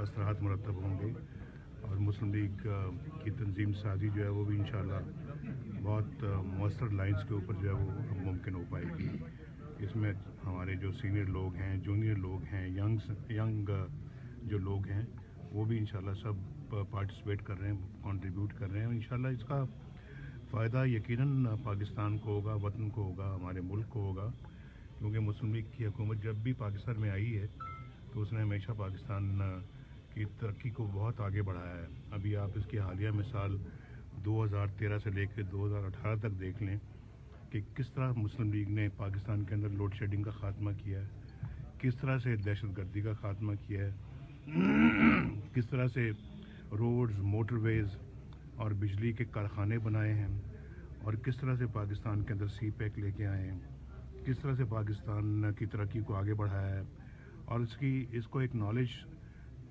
असरात मुरतब होंगे और मुस्लिम लीग की तंजीम साजी जो है वो भी इंशाल्लाह बहुत मौसर लाइंस के ऊपर जो है वो मुमकिन हो पाएगी। इसमें हमारे जो सीनियर लोग हैं, जूनियर लोग हैं, यंग जो लोग हैं वो भी इंशाल्लाह सब पार्टिसिपेट कर रहे हैं, कंट्रीब्यूट कर रहे हैं और इंशाल्लाह इसका फ़ायदा यकीनन पाकिस्तान को होगा, वतन को होगा, हमारे मुल्क को होगा। क्योंकि मुस्लिम लीग की हुकूमत जब भी पाकिस्तान में आई है तो उसने हमेशा पाकिस्तान की तरक्की को बहुत आगे बढ़ाया है। अभी आप इसकी हालिया मिसाल 2013 से लेकर 2018 तक देख लें कि किस तरह मुस्लिम लीग ने पाकिस्तान के अंदर लोड शेडिंग का ख़ात्मा किया है, किस तरह से दहशतगर्दी का ख़ात्मा किया है, किस तरह से रोड्स, मोटरवेज़ और बिजली के कारखाने बनाए हैं और किस तरह से पाकिस्तान के अंदर सी पैक लेके आए हैं, किस तरह से पाकिस्तान की तरक्की को आगे बढ़ाया है। और इसको एक नॉलेज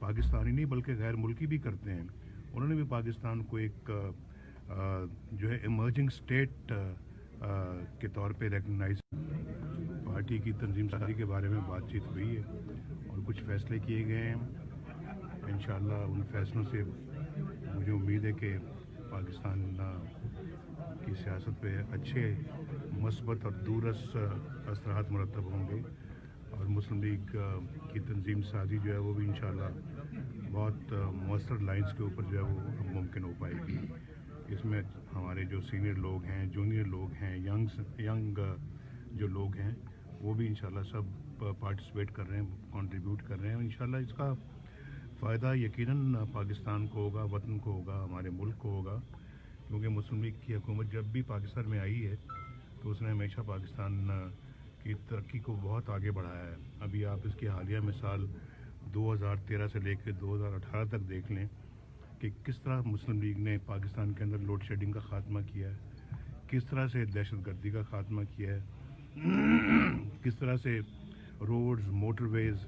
पाकिस्तानी नहीं बल्कि गैर मुल्की भी करते हैं। उन्होंने भी पाकिस्तान को एक जो है इमर्जिंग स्टेट के तौर पे रिकग्नाइज। पार्टी की तंजीम साजी के बारे में बातचीत हुई है और कुछ फैसले किए गए हैं। इंशाल्लाह उन फैसलों से मुझे उम्मीद है कि पाकिस्तान की सियासत पे अच्छे मस्बत और दूरस असरात मुरतब होंगे और मुस्लिम लीग की तंजीम साजी जो है वो भी इंशाल्लाह बहुत मौसर लाइंस के ऊपर जो है वो मुमकिन हो पाएगी। इसमें हमारे जो सीनियर लोग हैं, जूनियर लोग हैं, यंग जो लोग हैं वो भी इंशाल्लाह सब पार्टिसिपेट कर रहे हैं, कंट्रीब्यूट कर रहे हैं और इंशाल्लाह इसका फ़ायदा यकीनन पाकिस्तान को होगा, वतन को होगा, हमारे मुल्क को होगा। क्योंकि मुस्लिम लीग की हुकूमत जब भी पाकिस्तान में आई है तो उसने हमेशा पाकिस्तान की तरक्की को बहुत आगे बढ़ाया है। अभी आप इसकी हालिया मिसाल 2013 से लेकर 2018 तक देख लें कि किस तरह मुस्लिम लीग ने पाकिस्तान के अंदर लोड शेडिंग का ख़ात्मा किया है, किस तरह से दहशतगर्दी का ख़ात्मा किया है, किस तरह से रोड्स, मोटरवेज़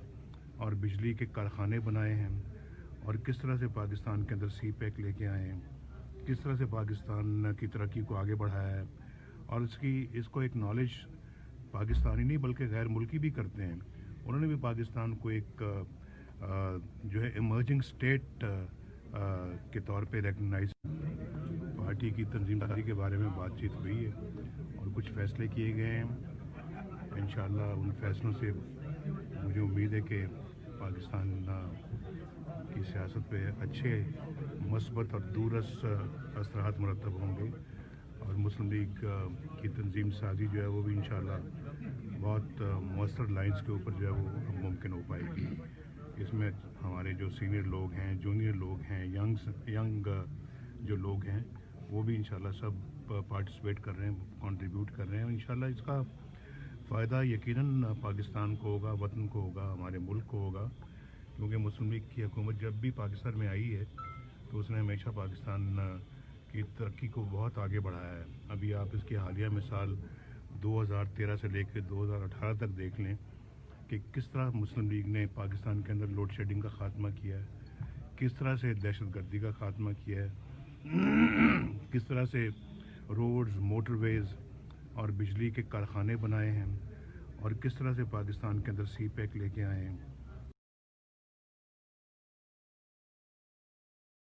और बिजली के कारखाने बनाए हैं और किस तरह से पाकिस्तान के अंदर सी पैक लेके आए हैं, किस तरह से पाकिस्तान की तरक्की को आगे बढ़ाया है। और इसको एक नॉलेज पाकिस्तानी नहीं बल्कि गैर मुल्की भी करते हैं। उन्होंने भी पाकिस्तान को एक जो है इमर्जिंग स्टेट के तौर पे रिकग्नाइज। पार्टी की तंजीम साजी के बारे में बातचीत हुई है और कुछ फैसले किए गए हैं। इंशाल्लाह उन फैसलों से मुझे उम्मीद है कि पाकिस्तान की सियासत पे अच्छे मस्बत और दूरस असरात मुरतब होंगे और मुस्लिम लीग की तंजीम साजी जो है वो भी इंशाल्लाह बहुत मौसर लाइंस के ऊपर जो है वो मुमकिन हो पाएगी। इसमें हमारे जो सीनियर लोग हैं, जूनियर लोग हैं, यंग जो लोग हैं वो भी इंशाल्लाह सब पार्टिसिपेट कर रहे हैं, कंट्रीब्यूट कर रहे हैं और इंशाल्लाह इसका फ़ायदा यकीनन पाकिस्तान को होगा, वतन को होगा, हमारे मुल्क को होगा। क्योंकि मुस्लिम लीग की हुकूमत जब भी पाकिस्तान में आई है तो उसने हमेशा पाकिस्तान की तरक्की को बहुत आगे बढ़ाया है। अभी आप इसकी हालिया मिसाल 2013 से लेकर 2018 तक देख लें कि किस तरह मुस्लिम लीग ने पाकिस्तान के अंदर लोड शेडिंग का ख़ात्मा किया है, किस तरह से दहशतगर्दी का ख़ात्मा किया है, किस तरह से रोड्स, मोटरवेज़ और बिजली के कारखाने बनाए हैं और किस तरह से पाकिस्तान के अंदर सी पैक लेके आए हैं,